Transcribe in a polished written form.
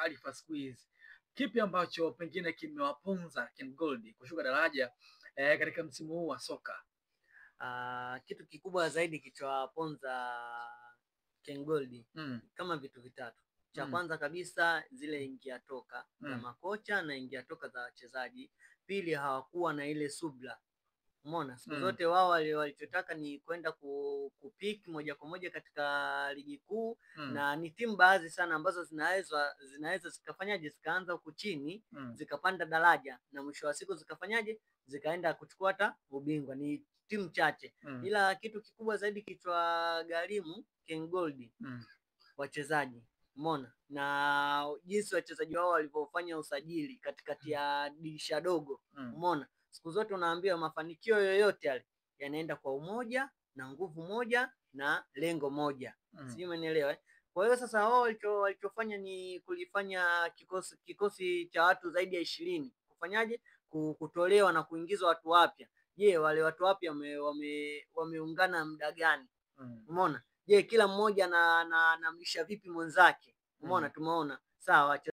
Alifa siku hizi. Kipi ambacho pengine kimewaponza Ken Gold kushuka daraja katika msimu huu wa soka? Kitu kikubwa zaidi kilichowaponza Ken Gold kama vitu vitatu. Cha kwanza kabisa zile ingia toka za makocha na ingia toka za wachezaji. Pili, hawakuwa na ile subra. Umeona, siku zote wao walichotaka ni kwenda kupiki moja kwa moja katika ligi kuu, na ni timu baadhi sana ambazo zinaweza zikafanyaje, zikaanza huku chini zikapanda daraja na mwisho wa siku zikafanyaje, zikaenda kuchukua hata ubingwa. Ni timu chache. Ila kitu kikubwa zaidi kichwa gharimu Ken Gold wachezaji. Umeona, na jinsi wachezaji wao walivyofanya usajili katikati ya dirisha dogo. Umeona, siku zote unaambiwa mafanikio yoyote yale yanaenda kwa umoja na nguvu moja na lengo moja. Sijui umenielewa. Kwa hiyo sasa wao walichofanya ni kulifanya kikosi cha watu zaidi ya 20 kufanyaje, kutolewa na kuingizwa watu wapya. Je, wale watu wapya wameungana muda gani? Umeona, je, kila mmoja na mlisha vipi mwenzake? Umeona, tumeona sawa.